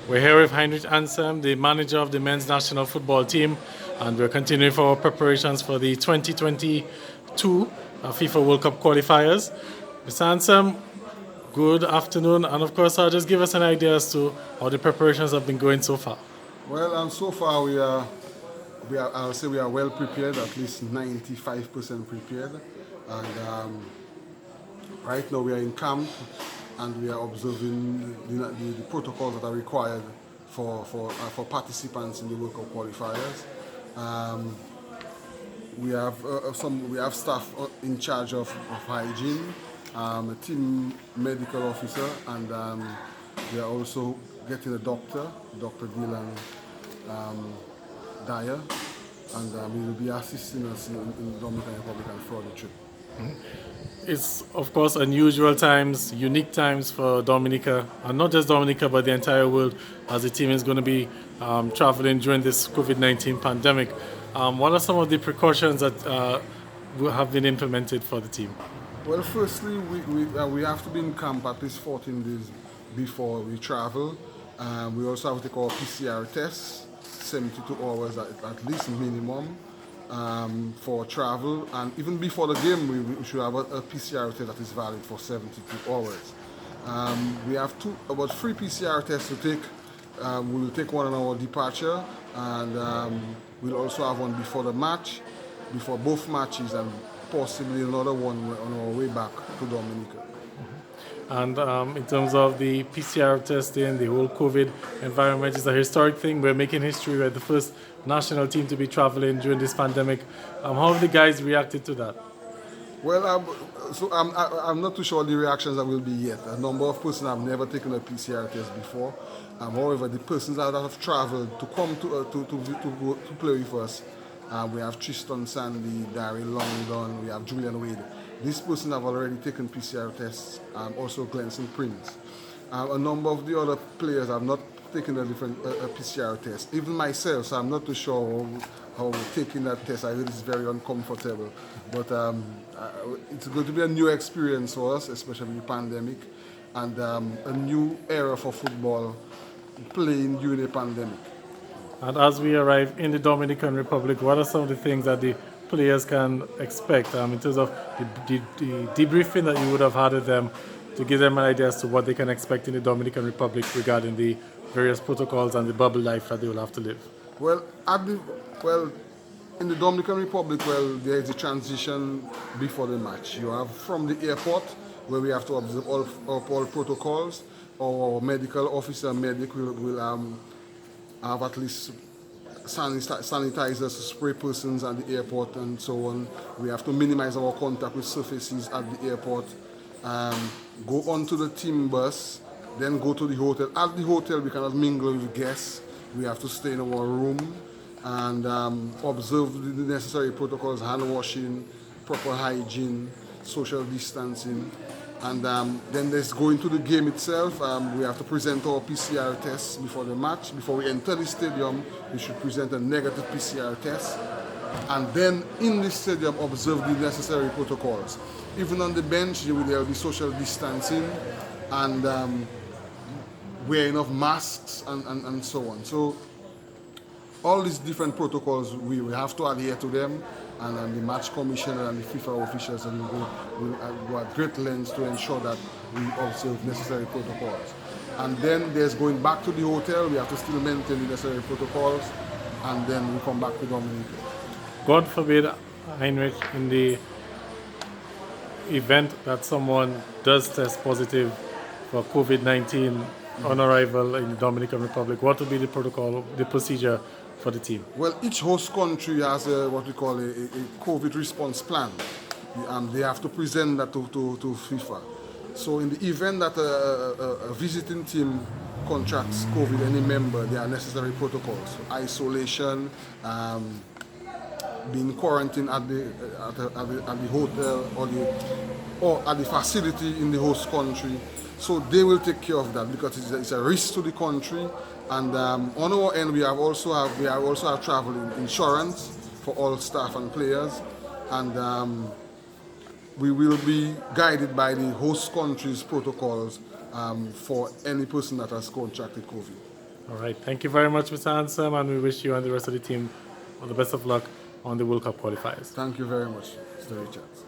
We're here with Heinrich Anselm, the manager of the men's national football team, and we're continuing for our preparations for the 2022 FIFA World Cup qualifiers. Mr. Anselm, good afternoon, and of course, just give us an idea as to how the preparations have been going so far. Well, so far I'll say we are well prepared, at least 95% prepared. And right now we are in camp and we are observing the protocols that are required for participants in the World Cup qualifiers. Um, we have staff in charge of hygiene, a team medical officer, and we are also getting a doctor, Dr. Dylan Dyer, and he will be assisting us in Dominican Republic and throughout the trip. It's, of course, unusual times, unique times for Dominica, and not just Dominica, but the entire world, as the team is going to be traveling during this COVID-19 pandemic. What are some of the precautions that have been implemented for the team? Well, firstly, we have to be in camp at least 14 days before we travel. We also have to take our PCR tests, 72 hours at least minimum for travel. And even before the game, we should have a PCR test that is valid for 72 hours. We have about 3 PCR tests to take. We will take one on our departure, and we'll also have one before the match, before both matches, and possibly another one on our way back to Dominica. And in terms of the PCR testing, the whole COVID environment is a historic thing. We're making history. We're the first national team to be traveling during this pandemic. How have the guys reacted to that? Well, I'm not too sure the reactions that will be yet. A number of persons have never taken a PCR test before. However, the persons that have traveled to come to play with us, we have Tristan Sandy, Darryl Longdon, we have Julian Wade. These persons have already taken PCR tests, also Glenson Prince. A number of the other players have not taken a PCR test. Even myself, so I'm not too sure how taking that test, I think it's very uncomfortable. But it's going to be a new experience for us, especially the pandemic, and a new era for football playing during a pandemic. And as we arrive in the Dominican Republic, what are some of the things that the players can expect in terms of the debriefing that you would have had with them to give them an idea as to what they can expect in the Dominican Republic regarding the various protocols and the bubble life that they will have to live? Well, in the Dominican Republic, there is a transition before the match. You have from the airport, where we have to observe all protocols. Our medical officer, medic, will have at least sanitizers to spray persons at the airport and so on. We have to minimize our contact with surfaces at the airport. Go onto the team bus, then go to the hotel. At the hotel, we cannot mingle with guests. We have to stay in our room and observe the necessary protocols: hand washing, proper hygiene, social distancing. And then let's go into the game itself. We have to present our PCR tests before the match. Before we enter the stadium, we should present a negative PCR test. And then in the stadium, observe the necessary protocols. Even on the bench, there will be social distancing and wearing of masks and so on. So all these different protocols, we have to adhere to them, and the match commissioner and the FIFA officials will go at great lengths to ensure that we observe necessary protocols. And then there's going back to the hotel. We have to still maintain the necessary protocols, and then we come back to Dominica. God forbid, Heinrich, in the event that someone does test positive for COVID-19 on arrival in the Dominican Republic, what will be the protocol, the procedure for the team? Well, each host country has what we call a COVID response plan. They have to present that to FIFA. So in the event that a visiting team contracts COVID, any member, there are necessary protocols: so isolation, being quarantined at the hotel or at the facility in the host country. So they will take care of that because it's a risk to the country. And on our end, we also have travel insurance for all staff and players, and we will be guided by the host country's protocols for any person that has contracted COVID. All right. Thank you very much, Mr. Anselm, and we wish you and the rest of the team all the best of luck on the World Cup qualifiers. Thank you very much, Mr. Richards.